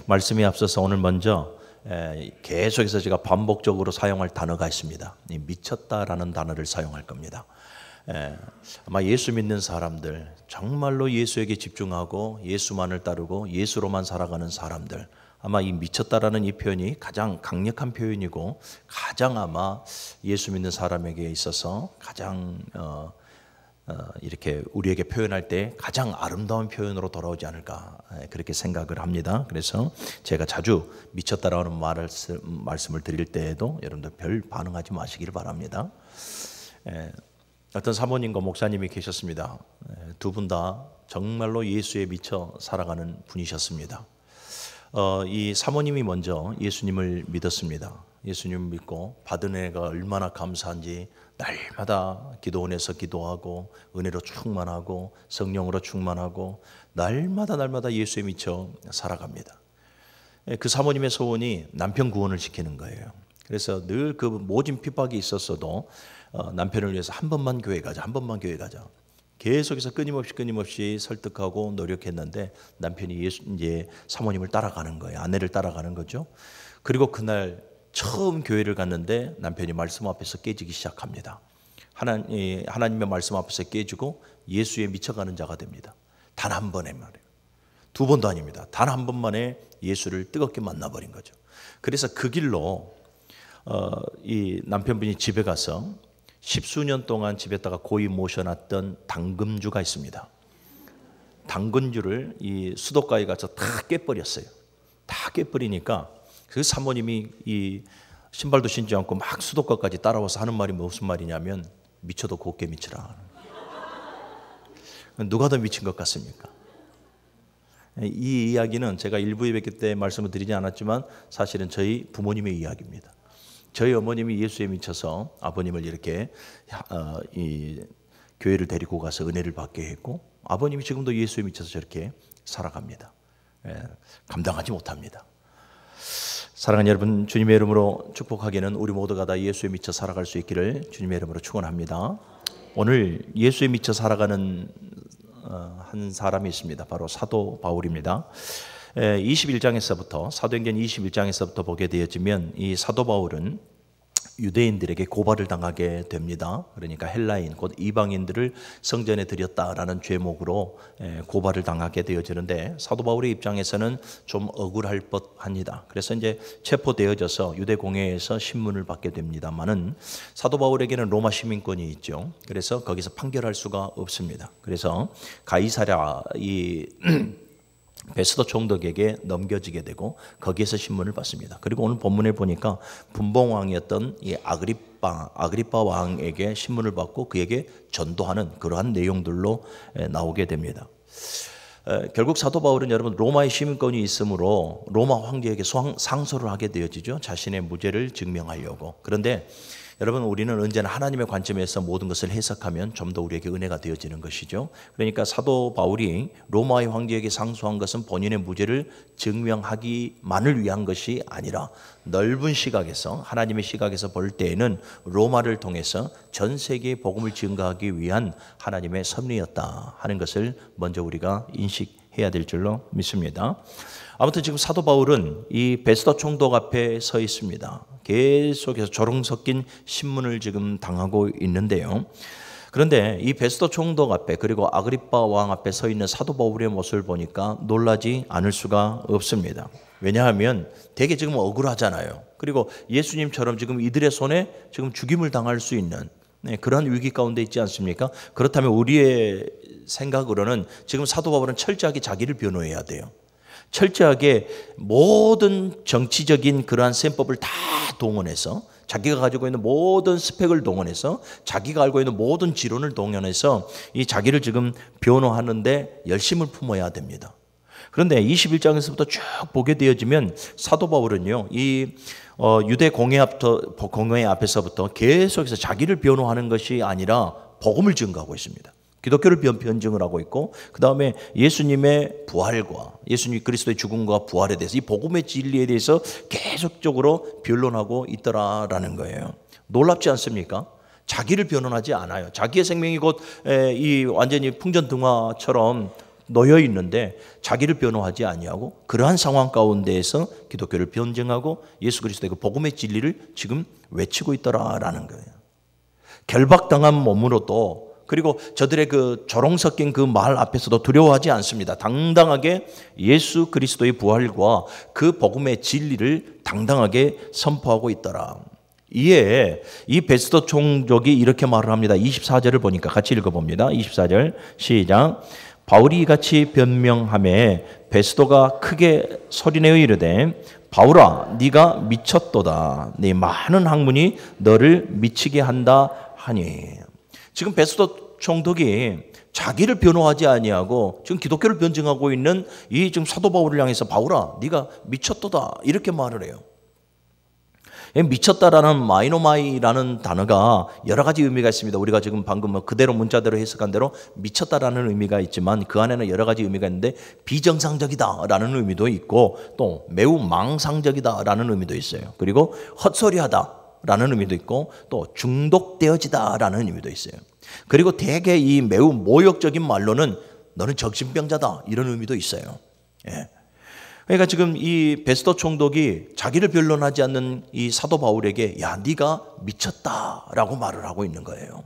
말씀에 앞서서 오늘 먼저 계속해서 제가 반복적으로 사용할 단어가 있습니다. 미쳤다라는 단어를 사용할 겁니다. 아마 예수 믿는 사람들, 정말로 예수에게 집중하고 예수만을 따르고 예수로만 살아가는 사람들, 아마 이 미쳤다라는 이 표현이 가장 강력한 표현이고 가장 아마 예수 믿는 사람에게 있어서 가장 이렇게 우리에게 표현할 때 가장 아름다운 표현으로 돌아오지 않을까 그렇게 생각을 합니다. 그래서 제가 자주 미쳤다라는 말씀을 드릴 때에도 여러분들 별 반응하지 마시기를 바랍니다. 어떤 사모님과 목사님이 계셨습니다. 두 분 다 정말로 예수에 미쳐 살아가는 분이셨습니다. 이 사모님이 먼저 예수님을 믿었습니다. 예수님을 믿고 받은 은혜가 얼마나 감사한지 날마다 기도원에서 기도하고 은혜로 충만하고 성령으로 충만하고 날마다 예수에 미쳐 살아갑니다. 그 사모님의 소원이 남편 구원을 시키는 거예요. 그래서 늘 그 모진 핍박이 있었어도 남편을 위해서 한 번만 교회 가자, 한 번만 교회 가자. 계속해서 끊임없이 설득하고 노력했는데 남편이 이제 사모님을 따라가는 거예요. 아내를 따라가는 거죠. 그리고 그날 처음 교회를 갔는데 남편이 말씀 앞에서 깨지기 시작합니다. 하나님의 말씀 앞에서 깨지고 예수에 미쳐가는 자가 됩니다. 단 한 번에 말이에요. 두 번도 아닙니다. 단 한 번만에 예수를 뜨겁게 만나버린 거죠. 그래서 그 길로 이 남편분이 집에 가서 십수년 동안 집에다가 고이 모셔놨던 당금주가 있습니다. 당근주를 이 수도가에 가서 다 깨버렸어요. 다 깨버리니까 그 사모님이 이 신발도 신지 않고 막 수도가까지 따라와서 하는 말이 무슨 말이냐면 미쳐도 곱게 미치라. 누가 더 미친 것 같습니까? 이 이야기는 제가 일부에 뵙기 때 말씀을 드리지 않았지만 사실은 저희 부모님의 이야기입니다. 저희 어머님이 예수에 미쳐서 아버님을 이렇게 이 교회를 데리고 가서 은혜를 받게 했고 아버님이 지금도 예수에 미쳐서 저렇게 살아갑니다. 감당하지 못합니다. 사랑하는 여러분, 주님의 이름으로 축복하기는 우리 모두가 다 예수에 미쳐 살아갈 수 있기를 주님의 이름으로 축원합니다. 오늘 예수에 미쳐 살아가는 한 사람이 있습니다. 바로 사도 바울입니다. 21장에서부터 사도행전 21장에서부터 보게 되어지면 이 사도 바울은 유대인들에게 고발을 당하게 됩니다. 그러니까 헬라인 곧 이방인들을 성전에 들였다라는 죄목으로 고발을 당하게 되어지는데 사도 바울의 입장에서는 좀 억울할 법합니다. 그래서 이제 체포되어져서 유대 공회에서 신문을 받게 됩니다만은 사도 바울에게는 로마 시민권이 있죠. 그래서 거기서 판결할 수가 없습니다. 그래서 가이사랴 이 베스도 총독에게 넘겨지게 되고 거기에서 신문을 받습니다. 그리고 오늘 본문에 보니까 분봉왕이었던 이 아그리빠 왕에게 신문을 받고 그에게 전도하는 그러한 내용들로 나오게 됩니다. 결국 사도 바울은 여러분 로마의 시민권이 있으므로 로마 황제에게 상소를 하게 되어지죠. 자신의 무죄를 증명하려고. 그런데 여러분 우리는 언제나 하나님의 관점에서 모든 것을 해석하면 좀 더 우리에게 은혜가 되어지는 것이죠. 그러니까 사도 바울이 로마의 황제에게 상소한 것은 본인의 무죄를 증명하기만을 위한 것이 아니라 넓은 시각에서 하나님의 시각에서 볼 때에는 로마를 통해서 전 세계에 복음을 증거하기 위한 하나님의 섭리였다 하는 것을 먼저 우리가 인식해야 될 줄로 믿습니다. 아무튼 지금 사도 바울은 이 베스도 총독 앞에 서 있습니다. 계속해서 조롱 섞인 신문을 지금 당하고 있는데요. 그런데 이 베스도 총독 앞에 그리고 아그리빠 왕 앞에 서 있는 사도 바울의 모습을 보니까 놀라지 않을 수가 없습니다. 왜냐하면 되게 지금 억울하잖아요. 그리고 예수님처럼 지금 이들의 손에 지금 죽임을 당할 수 있는 그러한 위기 가운데 있지 않습니까? 그렇다면 우리의 생각으로는 지금 사도 바울은 철저하게 자기를 변호해야 돼요. 철저하게 모든 정치적인 그러한 셈법을 다 동원해서 자기가 가지고 있는 모든 스펙을 동원해서 자기가 알고 있는 모든 지론을 동원해서 이 자기를 지금 변호하는데 열심을 품어야 됩니다. 그런데 21장에서부터 쭉 보게 되어지면 사도 바울은요 이 유대 공회 앞에서부터 계속해서 자기를 변호하는 것이 아니라 복음을 증거하고 있습니다. 기독교를 변증을 하고 있고 그 다음에 예수님의 부활과 예수님 그리스도의 죽음과 부활에 대해서 이 복음의 진리에 대해서 계속적으로 변론하고 있더라라는 거예요. 놀랍지 않습니까? 자기를 변론하지 않아요. 자기의 생명이 곧 이 완전히 풍전등화처럼 놓여 있는데 자기를 변호하지 아니하고 그러한 상황 가운데에서 기독교를 변증하고 예수 그리스도의 그 복음의 진리를 지금 외치고 있더라라는 거예요. 결박당한 몸으로도, 그리고 저들의 그 조롱 섞인 그 말 앞에서도 두려워하지 않습니다. 당당하게 예수 그리스도의 부활과 그 복음의 진리를 당당하게 선포하고 있더라. 이에 이 베스도 총독이 이렇게 말을 합니다. 24절을 보니까 같이 읽어봅니다. 24절 시작. 바울이 이같이 변명하매 베스도가 크게 소리내어 이르되 바울아 네가 미쳤도다. 네 많은 학문이 너를 미치게 한다 하니. 지금 베스도 총독이 자기를 변호하지 아니하고 지금 기독교를 변증하고 있는 이 지금 사도 바울을 향해서 바울아 네가 미쳤도다 이렇게 말을 해요. 미쳤다라는 마이노마이라는 단어가 여러 가지 의미가 있습니다. 우리가 지금 방금 그대로 문자대로 해석한 대로 미쳤다라는 의미가 있지만 그 안에는 여러 가지 의미가 있는데 비정상적이다라는 의미도 있고 또 매우 망상적이다라는 의미도 있어요. 그리고 헛소리하다라는 의미도 있고 또 중독되어지다라는 의미도 있어요. 그리고 대개 이 매우 모욕적인 말로는 너는 정신병자다 이런 의미도 있어요. 예. 그러니까 지금 이 베스도 총독이 자기를 변론하지 않는 이 사도 바울에게 야 네가 미쳤다라고 말을 하고 있는 거예요.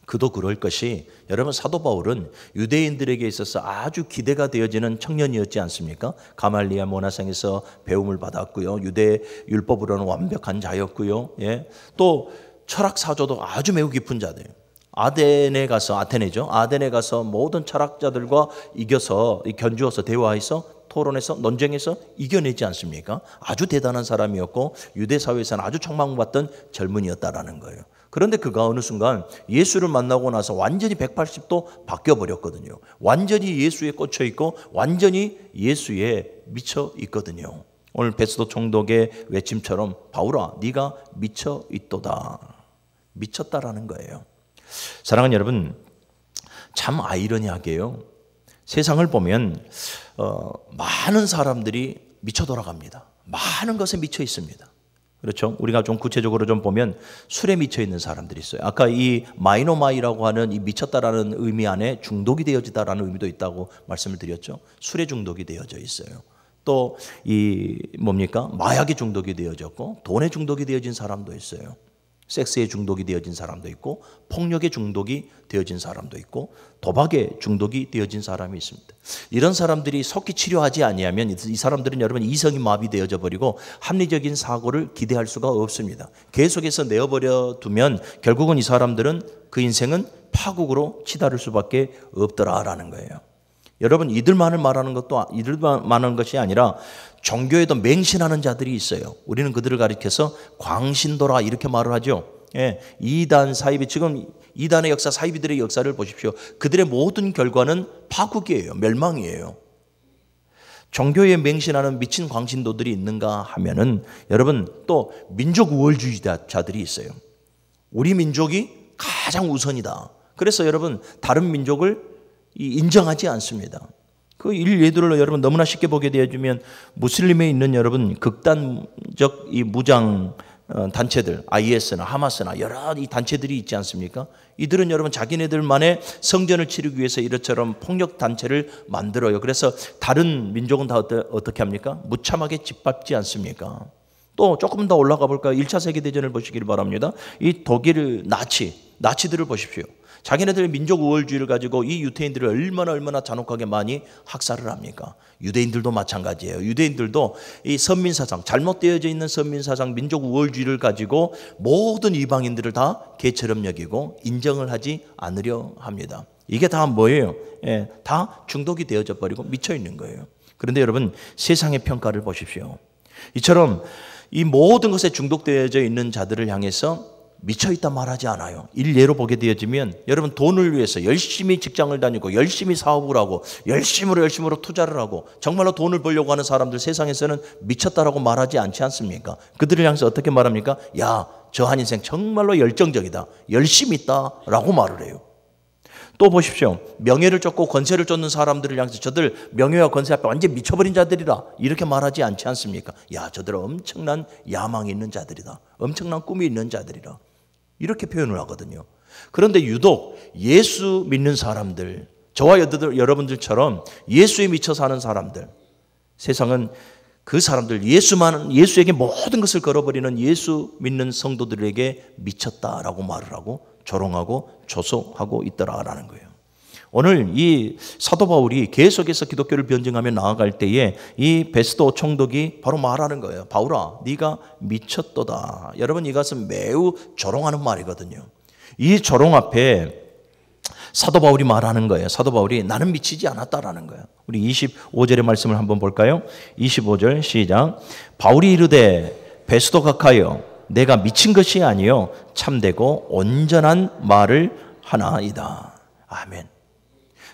그도 그럴 것이 여러분 사도 바울은 유대인들에게 있어서 아주 기대가 되어지는 청년이었지 않습니까? 가말리아 문화상에서 배움을 받았고요. 유대 율법으로는 완벽한 자였고요. 예. 또 철학 사조도 아주 매우 깊은 자들이에요. 아테네에 가서 모든 철학자들과 이겨서 견주어서 대화해서 토론해서 논쟁해서 이겨내지 않습니까? 아주 대단한 사람이었고 유대 사회에서는 아주 촉망받던 젊은이였다라는 거예요. 그런데 그가 어느 순간 예수를 만나고 나서 완전히 180도 바뀌어버렸거든요. 완전히 예수에 꽂혀 있고 완전히 예수에 미쳐 있거든요. 오늘 베스도 총독의 외침처럼 바울아 네가 미쳐 있도다. 미쳤다라는 거예요. 사랑하는 여러분, 참 아이러니하게요. 세상을 보면 많은 사람들이 미쳐 돌아갑니다. 많은 것에 미쳐 있습니다. 그렇죠? 우리가 좀 구체적으로 좀 보면 술에 미쳐 있는 사람들이 있어요. 아까 이 마이노마이라고 하는 이 미쳤다라는 의미 안에 중독이 되어지다라는 의미도 있다고 말씀을 드렸죠. 술에 중독이 되어져 있어요. 또 이 뭡니까? 마약에 중독이 되어졌고 돈에 중독이 되어진 사람도 있어요. 섹스에 중독이 되어진 사람도 있고 폭력에 중독이 되어진 사람도 있고 도박에 중독이 되어진 사람이 있습니다. 이런 사람들이 속히 치료하지 아니하면 이 사람들은 여러분 이성이 마비되어져 버리고 합리적인 사고를 기대할 수가 없습니다. 계속해서 내어버려 두면 결국은 이 사람들은 그 인생은 파국으로 치달을 수밖에 없더라라는 거예요. 여러분 이들만을 말하는 것이 아니라 종교에도 맹신하는 자들이 있어요. 우리는 그들을 가리켜서 광신도라 이렇게 말을 하죠. 예, 이단 사이비, 지금 이단의 역사, 사이비들의 역사를 보십시오. 그들의 모든 결과는 파국이에요. 멸망이에요. 종교에 맹신하는 미친 광신도들이 있는가 하면은 여러분 또 민족 우월주의자들이 있어요. 우리 민족이 가장 우선이다. 그래서 여러분 다른 민족을 인정하지 않습니다. 그 예들로 여러분 너무나 쉽게 보게 되어주면 무슬림에 있는 여러분 극단적 이 무장 단체들, IS나 하마스나 여러 이 단체들이 있지 않습니까? 이들은 여러분 자기네들만의 성전을 치르기 위해서 이처럼 폭력 단체를 만들어요. 그래서 다른 민족은 다 어떻게 합니까? 무참하게 짓밟지 않습니까? 또 조금 더 올라가 볼까요? 1차 세계대전을 보시길 바랍니다. 이 독일 나치들을 보십시오. 자기네들의 민족 우월주의를 가지고 이 유대인들을 얼마나 잔혹하게 많이 학살을 합니까? 유대인들도 마찬가지예요. 유대인들도 이 선민사상, 잘못되어져 있는 선민사상, 민족 우월주의를 가지고 모든 이방인들을 다 개처럼 여기고 인정을 하지 않으려 합니다. 이게 다 뭐예요? 예, 다 중독이 되어져 버리고 미쳐 있는 거예요. 그런데 여러분 세상의 평가를 보십시오. 이처럼 이 모든 것에 중독되어져 있는 자들을 향해서 미쳐있다 말하지 않아요. 일례로 보게 되어지면 여러분 돈을 위해서 열심히 직장을 다니고 열심히 사업을 하고 열심으로 투자를 하고 정말로 돈을 벌려고 하는 사람들 세상에서는 미쳤다라고 말하지 않지 않습니까? 그들을 향해서 어떻게 말합니까? 야, 저 한 인생 정말로 열정적이다. 열심히 있다라고 말을 해요. 또 보십시오. 명예를 쫓고 권세를 쫓는 사람들을 향해서 저들 명예와 권세 앞에 완전히 미쳐버린 자들이라 이렇게 말하지 않지 않습니까? 야, 저들은 엄청난 야망이 있는 자들이다. 엄청난 꿈이 있는 자들이라. 이렇게 표현을 하거든요. 그런데 유독 예수 믿는 사람들, 저와 여러분들처럼 예수에 미쳐 사는 사람들, 세상은 그 사람들, 예수에게 모든 것을 걸어버리는 예수 믿는 성도들에게 미쳤다라고 말을 하고 조롱하고 조소하고 있더라라는 거예요. 오늘 이 사도 바울이 계속해서 기독교를 변증하며 나아갈 때에 이 베스도 총독이 바로 말하는 거예요. 바울아, 네가 미쳤도다. 여러분, 이것은 매우 조롱하는 말이거든요. 이 조롱 앞에 사도 바울이 말하는 거예요. 사도 바울이 나는 미치지 않았다라는 거예요. 우리 25절의 말씀을 한번 볼까요? 25절 시작. 바울이 이르되 베스도 각하여 내가 미친 것이 아니요 참되고 온전한 말을 하나이다. 아멘.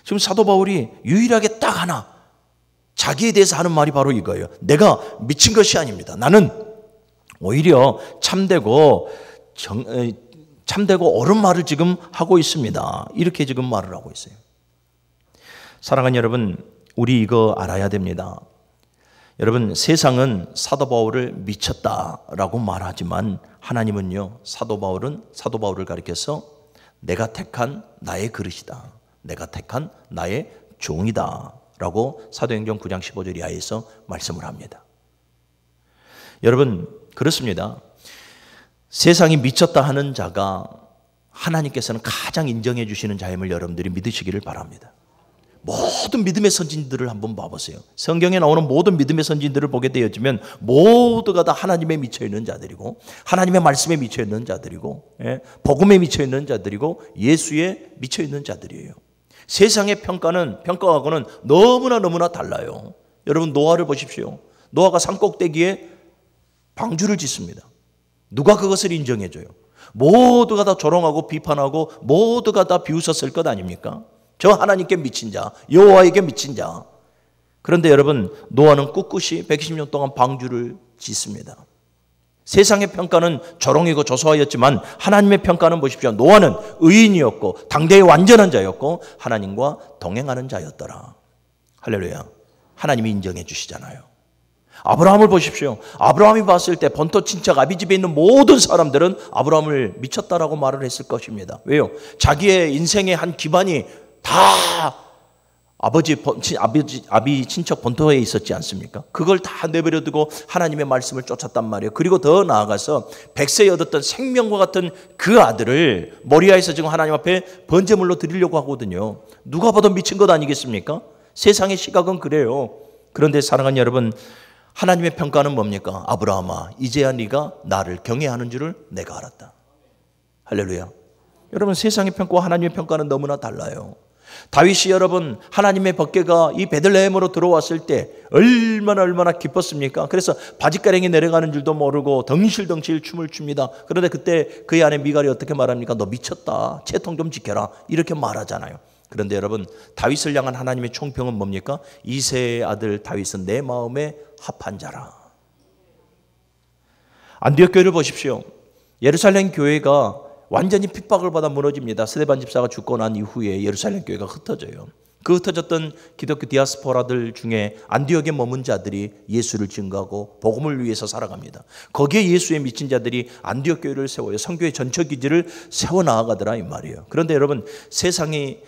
지금 사도 바울이 유일하게 딱 하나 자기에 대해서 하는 말이 바로 이거예요. 내가 미친 것이 아닙니다. 나는 오히려 참되고 옳은 말을 지금 하고 있습니다. 이렇게 지금 말을 하고 있어요. 사랑하는 여러분, 우리 이거 알아야 됩니다. 여러분, 세상은 사도 바울을 미쳤다라고 말하지만 하나님은요, 사도 바울을 가리켜서 내가 택한 나의 그릇이다. 내가 택한 나의 종이다 라고 사도행전 9장 15절 이하에서 말씀을 합니다. 여러분, 그렇습니다. 세상이 미쳤다 하는 자가 하나님께서는 가장 인정해 주시는 자임을 여러분들이 믿으시기를 바랍니다. 모든 믿음의 선진들을 한번 봐보세요. 성경에 나오는 모든 믿음의 선진들을 보게 되어지면 모두가 다 하나님에 미쳐있는 자들이고 하나님의 말씀에 미쳐있는 자들이고 복음에 미쳐있는 자들이고 예수에 미쳐있는 자들이에요. 세상의 평가하고는 너무나 달라요. 여러분, 노아를 보십시오. 노아가 산꼭대기에 방주를 짓습니다. 누가 그것을 인정해줘요? 모두가 다 조롱하고 비판하고 모두가 다 비웃었을 것 아닙니까? 저 하나님께 미친 자, 여호와에게 미친 자. 그런데 여러분, 노아는 꿋꿋이 120년 동안 방주를 짓습니다. 세상의 평가는 조롱이고 조소하였지만 하나님의 평가는 보십시오. 노아는 의인이었고 당대의 완전한 자였고 하나님과 동행하는 자였더라. 할렐루야. 하나님이 인정해 주시잖아요. 아브라함을 보십시오. 아브라함이 봤을 때 본토 친척 아비 집에 있는 모든 사람들은 아브라함을 미쳤다라고 말을 했을 것입니다. 왜요? 자기의 인생의 한 기반이 다 아비 친척 본토에 있었지 않습니까? 그걸 다 내버려 두고 하나님의 말씀을 쫓았단 말이에요. 그리고 더 나아가서 백세에 얻었던 생명과 같은 그 아들을 모리아에서 지금 하나님 앞에 번제물로 드리려고 하거든요. 누가 봐도 미친 것 아니겠습니까? 세상의 시각은 그래요. 그런데 사랑하는 여러분, 하나님의 평가는 뭡니까? 아브라함아, 이제야 네가 나를 경외하는 줄을 내가 알았다. 할렐루야. 여러분, 세상의 평가와 하나님의 평가는 너무나 달라요. 다윗이 여러분, 하나님의 법궤가 이 베들레헴으로 들어왔을 때 얼마나 기뻤습니까? 그래서 바짓가랑이 내려가는 줄도 모르고 덩실덩실 춤을 춥니다. 그런데 그때 그의 아내 미갈이 어떻게 말합니까? 너 미쳤다. 채통 좀 지켜라. 이렇게 말하잖아요. 그런데 여러분, 다윗을 향한 하나님의 총평은 뭡니까? 이새의 아들 다윗은 내 마음에 합한 자라. 안디옥 교회를 보십시오. 예루살렘 교회가 완전히 핍박을 받아 무너집니다. 스데반 집사가 죽고 난 이후에 예루살렘 교회가 흩어져요. 그 흩어졌던 기독교 디아스포라들 중에 안디옥에 머문 자들이 예수를 증거하고 복음을 위해서 살아갑니다. 거기에 예수에 미친 자들이 안디옥 교회를 세워요. 선교의 전처기지를 세워나가더라 이 말이에요. 그런데 여러분, 세상이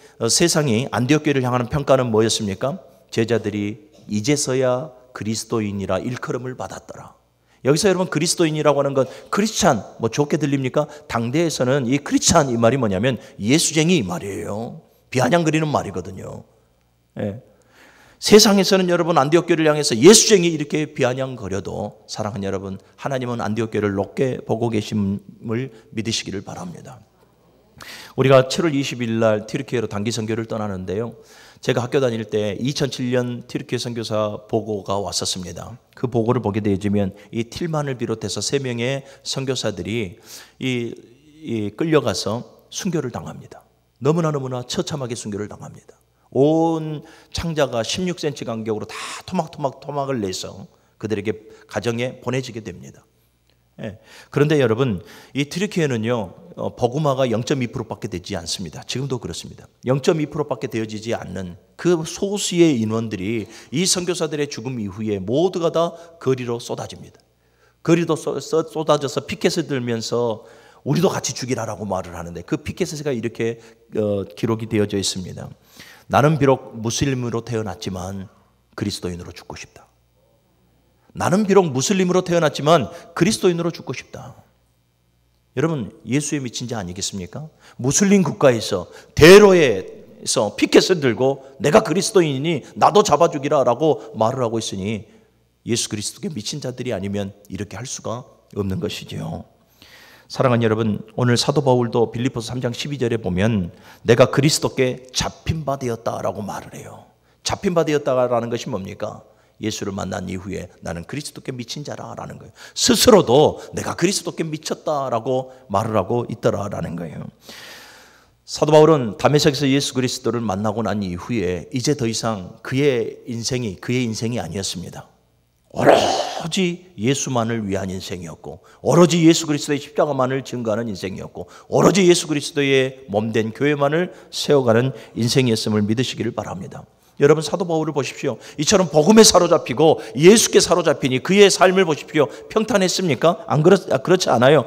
안디옥 교회를 향하는 평가는 뭐였습니까? 제자들이 이제서야 그리스도인이라 일컬음을 받았더라. 여기서 여러분, 그리스도인이라고 하는 건 크리스찬, 좋게 들립니까? 당대에서는 이 크리스찬 이 말이 뭐냐면 예수쟁이 이 말이에요. 비아냥거리는 말이거든요. 예. 세상에서는 여러분, 안디옥 교회를 향해서 예수쟁이 이렇게 비아냥거려도 사랑하는 여러분, 하나님은 안디옥 교회를 높게 보고 계심을 믿으시기를 바랍니다. 우리가 7월 20일 날 튀르키예로 단기 선교를 떠나는데요. 제가 학교 다닐 때 2007년 튀르키예 선교사 보고가 왔었습니다. 그 보고를 보게 되어지면 이 틸만을 비롯해서 3명의 선교사들이 끌려가서 순교를 당합니다. 너무나 처참하게 순교를 당합니다. 온 창자가 16cm 간격으로 다 토막을 내서 그들에게 가정에 보내지게 됩니다. 예. 그런데 여러분, 이 튀르키예는요, 복음화가 0.2%밖에 되지 않습니다. 지금도 그렇습니다. 0.2%밖에 되어지지 않는 그 소수의 인원들이 이 선교사들의 죽음 이후에 모두가 다 거리로 쏟아집니다. 거리도 쏟아져서 피켓을 들면서 우리도 같이 죽이라라고 말을 하는데 그 피켓에가 이렇게 기록이 되어져 있습니다. 나는 비록 무슬림으로 태어났지만 그리스도인으로 죽고 싶다. 나는 비록 무슬림으로 태어났지만 그리스도인으로 죽고 싶다. 여러분, 예수에 미친 자 아니겠습니까? 무슬림 국가에서 대로에서 피켓을 들고 내가 그리스도인이니 나도 잡아주기라 라고 말을 하고 있으니 예수 그리스도께 미친 자들이 아니면 이렇게 할 수가 없는 것이지요. 사랑하는 여러분, 오늘 사도 바울도 빌립보서 3장 12절에 보면 내가 그리스도께 잡힌 바 되었다라고 말을 해요. 잡힌 바 되었다라는 것이 뭡니까? 예수를 만난 이후에 나는 그리스도께 미친 자라라는 거예요. 스스로도 내가 그리스도께 미쳤다라고 말을 하고 있더라라는 거예요. 사도 바울은 다메섹에서 예수 그리스도를 만나고 난 이후에 이제 더 이상 그의 인생이 아니었습니다. 오로지 예수만을 위한 인생이었고, 오로지 예수 그리스도의 십자가만을 증거하는 인생이었고, 오로지 예수 그리스도의 몸된 교회만을 세워가는 인생이었음을 믿으시기를 바랍니다. 여러분, 사도 바울을 보십시오. 이처럼 복음에 사로잡히고 예수께 사로잡히니 그의 삶을 보십시오. 평탄했습니까? 그렇지 않아요.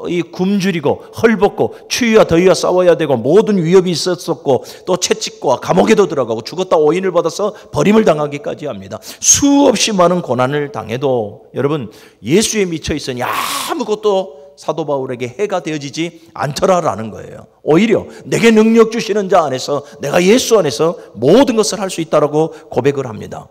이 굶주리고 헐벗고 추위와 더위와 싸워야 되고 모든 위협이 있었었고 또 채찍과 감옥에도 들어가고 죽었다 오인을 받아서 버림을 당하기까지 합니다. 수없이 많은 고난을 당해도 여러분, 예수에 미쳐 있으니 아무것도 사도 바울에게 해가 되어지지 않더라라는 거예요. 오히려 내게 능력 주시는 자 안에서, 내가 예수 안에서 모든 것을 할 수 있다라고 고백을 합니다.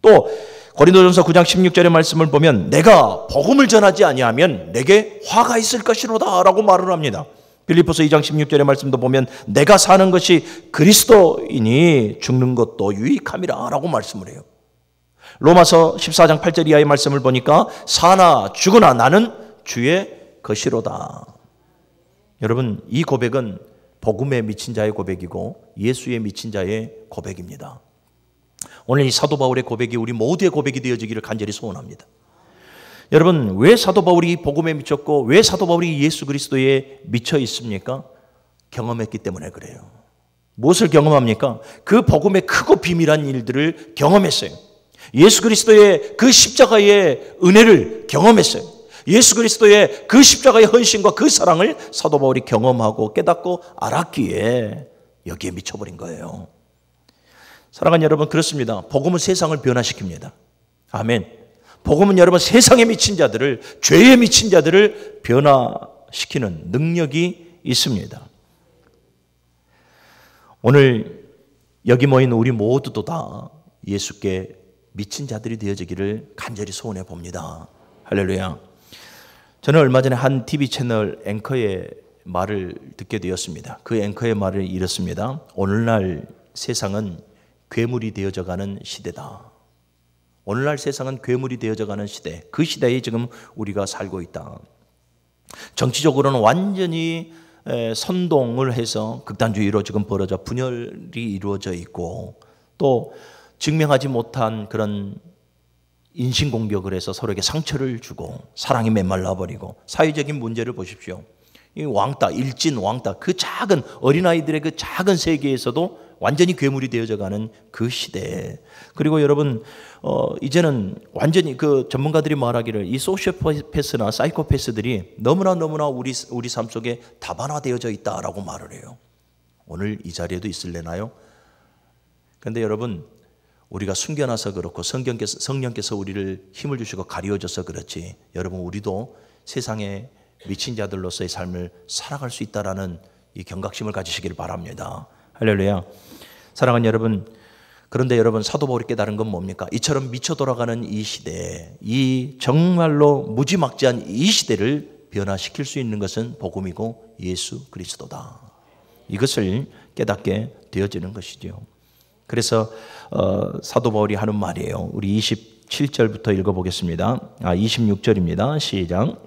또 고린도전서 9장 16절의 말씀을 보면 내가 복음을 전하지 아니하면 내게 화가 있을 것이로다 라고 말을 합니다. 빌립보서 2장 16절의 말씀도 보면 내가 사는 것이 그리스도이니 죽는 것도 유익함이라 라고 말씀을 해요. 로마서 14장 8절 이하의 말씀을 보니까 사나 죽으나 나는 주의 것이로다. 여러분, 이 고백은 복음에 미친 자의 고백이고 예수에 미친 자의 고백입니다. 오늘 이 사도 바울의 고백이 우리 모두의 고백이 되어지기를 간절히 소원합니다. 여러분, 왜 사도 바울이 복음에 미쳤고 왜 사도 바울이 예수 그리스도에 미쳐 있습니까? 경험했기 때문에 그래요. 무엇을 경험합니까? 그 복음의 크고 비밀한 일들을 경험했어요. 예수 그리스도의 그 십자가의 은혜를 경험했어요. 예수 그리스도의 그 십자가의 헌신과 그 사랑을 사도 바울이 경험하고 깨닫고 알았기에 여기에 미쳐버린 거예요. 사랑하는 여러분, 그렇습니다. 복음은 세상을 변화시킵니다. 아멘. 복음은 여러분, 세상에 미친 자들을, 죄에 미친 자들을 변화시키는 능력이 있습니다. 오늘 여기 모인 우리 모두도 다 예수께 미친 자들이 되어지기를 간절히 소원해 봅니다. 할렐루야. 저는 얼마 전에 한 TV 채널 앵커의 말을 듣게 되었습니다. 그 앵커의 말을 이렇습니다. 오늘날 세상은 괴물이 되어져 가는 시대다. 오늘날 세상은 괴물이 되어져 가는 시대. 그 시대에 지금 우리가 살고 있다. 정치적으로는 완전히 선동을 해서 극단주의로 지금 벌어져 분열이 이루어져 있고 또 증명하지 못한 그런 인신공격을 해서 서로에게 상처를 주고 사랑이 메말라버리고 사회적인 문제를 보십시오. 이 왕따, 일진 왕따, 그 작은 어린아이들의 그 작은 세계에서도 완전히 괴물이 되어져가는 그 시대에, 그리고 여러분 이제는 완전히 그 전문가들이 말하기를 이 소시오패스나 사이코패스들이 너무나 우리 삶 속에 다반화되어져 있다라고 말을 해요. 오늘 이 자리에도 있을래나요? 그런데 여러분, 우리가 숨겨놔서 그렇고 성령께서 우리를 힘을 주시고 가리워줘서 그렇지, 여러분 우리도 세상에 미친 자들로서의 삶을 살아갈 수 있다라는 이 경각심을 가지시기를 바랍니다. 할렐루야. 사랑하는 여러분, 그런데 여러분, 사도 바울이 깨달은 건 뭡니까? 이처럼 미쳐 돌아가는 이 시대에, 이 정말로 무지막지한 이 시대를 변화시킬 수 있는 것은 복음이고 예수 그리스도다. 이것을 깨닫게 되어지는 것이죠. 그래서 사도 바울이 하는 말이에요. 우리 27절부터 읽어보겠습니다. 26절입니다. 시작.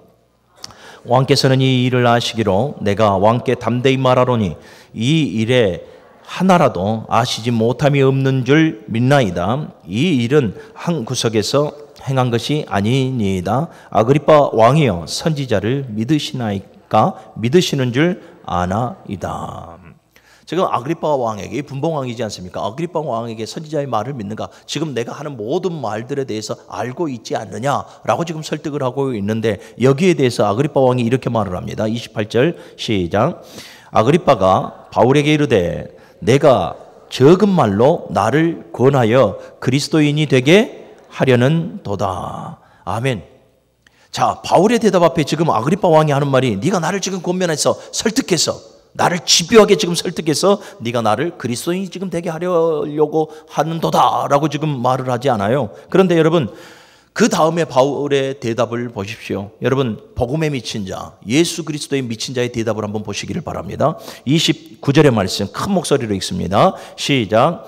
왕께서는 이 일을 아시기로 내가 왕께 담대히 말하노니 이 일에 하나라도 아시지 못함이 없는 줄 믿나이다. 이 일은 한 구석에서 행한 것이 아니니이다. 아그리빠 왕이여, 선지자를 믿으시나이까? 믿으시는 줄 아나이다. 지금 아그리빠 왕에게, 분봉왕이지 않습니까? 아그리빠 왕에게 선지자의 말을 믿는가? 지금 내가 하는 모든 말들에 대해서 알고 있지 않느냐라고 지금 설득을 하고 있는데, 여기에 대해서 아그리빠 왕이 이렇게 말을 합니다. 28절 시작. 아그리빠가 바울에게 이르되 내가 적은 말로 나를 권하여 그리스도인이 되게 하려는 도다. 아멘. 자, 바울의 대답 앞에 지금 아그리파 왕이 하는 말이 네가 나를 지금 권면해서 설득해서 나를 집요하게 지금 설득해서 네가 나를 그리스도인이 지금 되게 하려고 하는도다 라고 지금 말을 하지 않아요. 그런데 여러분 그 다음에 바울의 대답을 보십시오. 여러분 복음에 미친 자, 예수 그리스도의 미친 자의 대답을 한번 보시기를 바랍니다. 29절의 말씀 큰 목소리로 읽습니다. 시작.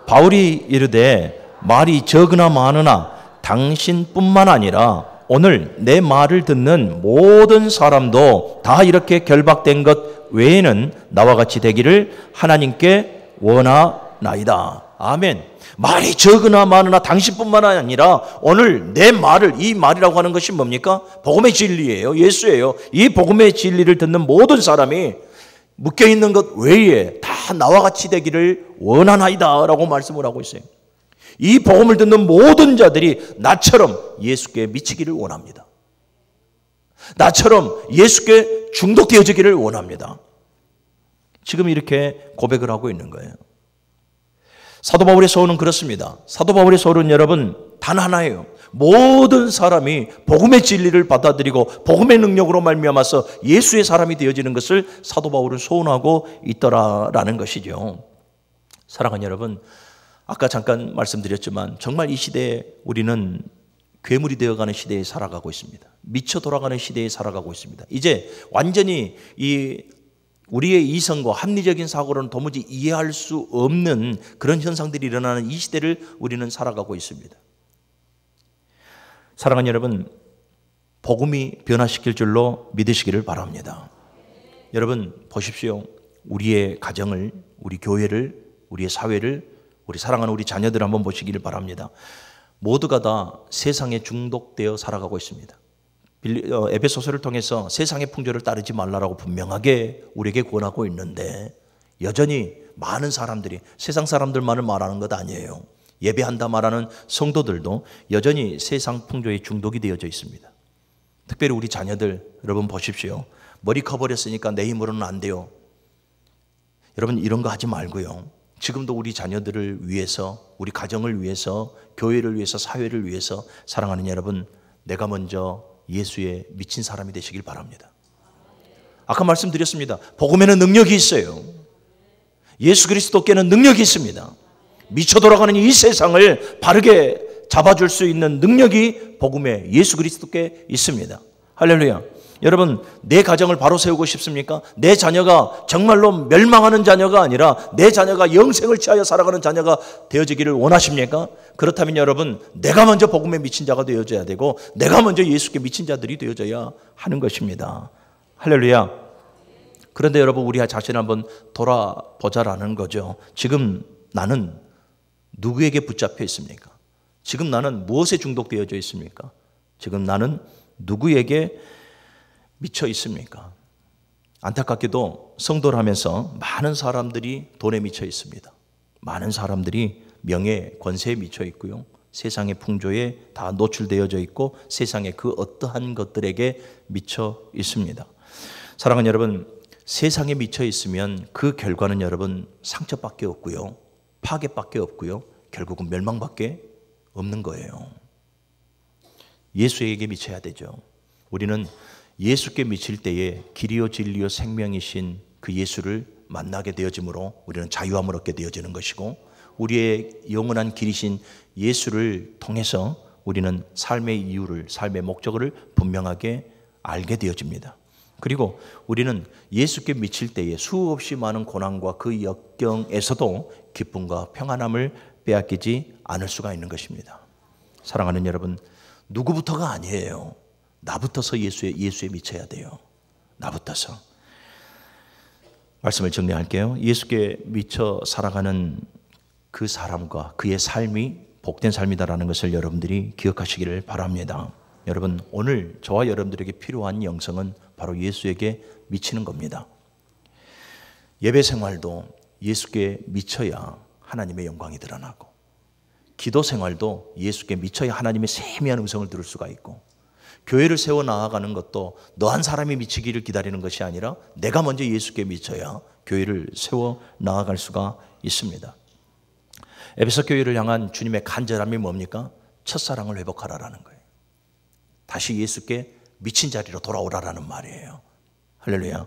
바울이 이르되 말이 적으나 많으나 당신뿐만 아니라 오늘 내 말을 듣는 모든 사람도 다 이렇게 결박된 것 외에는 나와 같이 되기를 하나님께 원하나이다. 아멘. 말이 적으나 많으나 당신뿐만 아니라 오늘 내 말을, 이 말이라고 하는 것이 뭡니까? 복음의 진리예요. 예수예요. 이 복음의 진리를 듣는 모든 사람이 묶여있는 것 외에 다 나와 같이 되기를 원하나이다 라고 말씀을 하고 있어요. 이 복음을 듣는 모든 자들이 나처럼 예수께 미치기를 원합니다. 나처럼 예수께 중독되어지기를 원합니다. 지금 이렇게 고백을 하고 있는 거예요. 사도 바울의 소원은 그렇습니다. 사도 바울의 소원은 여러분 단 하나예요. 모든 사람이 복음의 진리를 받아들이고 복음의 능력으로 말미암아서 예수의 사람이 되어지는 것을 사도 바울은 소원하고 있더라라는 것이죠. 사랑하는 여러분, 아까 잠깐 말씀드렸지만 정말 이 시대에 우리는 괴물이 되어가는 시대에 살아가고 있습니다. 미쳐 돌아가는 시대에 살아가고 있습니다. 이제 완전히 우리의 이성과 합리적인 사고로는 도무지 이해할 수 없는 그런 현상들이 일어나는 이 시대를 우리는 살아가고 있습니다. 사랑하는 여러분, 복음이 변화시킬 줄로 믿으시기를 바랍니다. 여러분 보십시오. 우리의 가정을, 우리 교회를, 우리의 사회를, 우리 사랑하는 우리 자녀들을 한번 보시기를 바랍니다. 모두가 다 세상에 중독되어 살아가고 있습니다. 에베소서를 통해서 세상의 풍조를 따르지 말라라고 분명하게 우리에게 권하고 있는데 여전히 많은 사람들이, 세상 사람들만을 말하는 것 아니에요. 예배한다 말하는 성도들도 여전히 세상 풍조에 중독이 되어져 있습니다. 특별히 우리 자녀들, 여러분 보십시오. 머리 커버렸으니까 내 힘으로는 안 돼요. 여러분 이런 거 하지 말고요. 지금도 우리 자녀들을 위해서, 우리 가정을 위해서, 교회를 위해서, 사회를 위해서 사랑하는 여러분, 내가 먼저 예수의 미친 사람이 되시길 바랍니다. 아까 말씀드렸습니다. 복음에는 능력이 있어요. 예수 그리스도께는 능력이 있습니다. 미쳐 돌아가는 이 세상을 바르게 잡아줄 수 있는 능력이 복음에 예수 그리스도께 있습니다. 할렐루야. 여러분 내 가정을 바로 세우고 싶습니까? 내 자녀가 정말로 멸망하는 자녀가 아니라 내 자녀가 영생을 취하여 살아가는 자녀가 되어지기를 원하십니까? 그렇다면 여러분 내가 먼저 복음에 미친 자가 되어져야 되고 내가 먼저 예수께 미친 자들이 되어져야 하는 것입니다. 할렐루야. 그런데 여러분 우리 자신을 한번 돌아보자라는 거죠. 지금 나는 누구에게 붙잡혀 있습니까? 지금 나는 무엇에 중독되어져 있습니까? 지금 나는 누구에게 미쳐 있습니까? 안타깝게도 성도를 하면서 많은 사람들이 돈에 미쳐 있습니다. 많은 사람들이 명예, 권세에 미쳐 있고요. 세상의 풍조에 다 노출되어져 있고 세상의 그 어떠한 것들에게 미쳐 있습니다. 사랑하는 여러분, 세상에 미쳐 있으면 그 결과는 여러분 상처밖에 없고요. 파괴밖에 없고요. 결국은 멸망밖에 없는 거예요. 예수에게 미쳐야 되죠. 우리는 예수께 미칠 때에 길이요 진리요 생명이신 그 예수를 만나게 되어지므로 우리는 자유함을 얻게 되어지는 것이고 우리의 영원한 길이신 예수를 통해서 우리는 삶의 이유를, 삶의 목적을 분명하게 알게 되어집니다. 그리고 우리는 예수께 미칠 때에 수없이 많은 고난과 그 역경에서도 기쁨과 평안함을 빼앗기지 않을 수가 있는 것입니다. 사랑하는 여러분, 누구부터가 아니에요. 나부터서 예수에 미쳐야 돼요. 나부터서. 말씀을 정리할게요. 예수께 미쳐 살아가는 그 사람과 그의 삶이 복된 삶이다라는 것을 여러분들이 기억하시기를 바랍니다. 여러분, 오늘 저와 여러분들에게 필요한 영성은 바로 예수에게 미치는 겁니다. 예배 생활도 예수께 미쳐야 하나님의 영광이 드러나고, 기도 생활도 예수께 미쳐야 하나님의 세미한 음성을 들을 수가 있고, 교회를 세워 나아가는 것도 너 한 사람이 미치기를 기다리는 것이 아니라 내가 먼저 예수께 미쳐야 교회를 세워 나아갈 수가 있습니다. 에베소 교회를 향한 주님의 간절함이 뭡니까? 첫사랑을 회복하라라는 거예요. 다시 예수께 미친 자리로 돌아오라라는 말이에요. 할렐루야.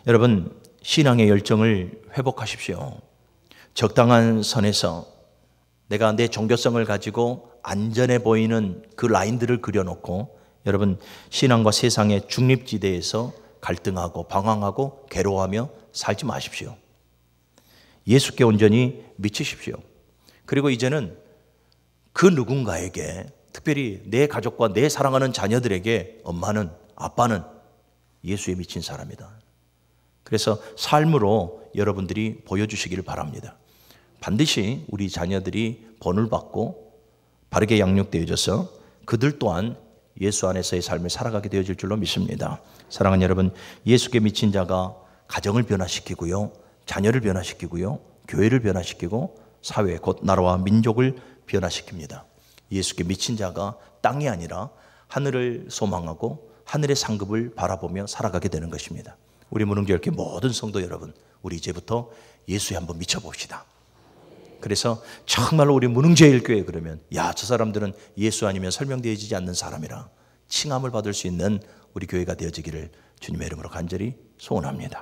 여러분, 신앙의 열정을 회복하십시오. 적당한 선에서 내가 내 종교성을 가지고 안전해 보이는 그 라인들을 그려놓고 여러분, 신앙과 세상의 중립지대에서 갈등하고 방황하고 괴로워하며 살지 마십시오. 예수께 온전히 미치십시오. 그리고 이제는 그 누군가에게, 특별히 내 가족과 내 사랑하는 자녀들에게 엄마는, 아빠는 예수에 미친 사람이다. 그래서 삶으로 여러분들이 보여주시기를 바랍니다. 반드시 우리 자녀들이 본을 받고 바르게 양육되어져서 그들 또한 예수 안에서의 삶을 살아가게 되어질 줄로 믿습니다. 사랑하는 여러분, 예수께 미친 자가 가정을 변화시키고요, 자녀를 변화시키고요, 교회를 변화시키고 사회, 곧 나라와 민족을 변화시킵니다. 예수께 미친 자가 땅이 아니라 하늘을 소망하고 하늘의 상급을 바라보며 살아가게 되는 것입니다. 우리 무릉교회 모든 성도 여러분, 우리 이제부터 예수에 한번 미쳐봅시다. 그래서 정말로 우리 무릉제일교회 그러면 야, 저 사람들은 예수 아니면 설명되어지지 않는 사람이라 칭함을 받을 수 있는 우리 교회가 되어지기를 주님의 이름으로 간절히 소원합니다.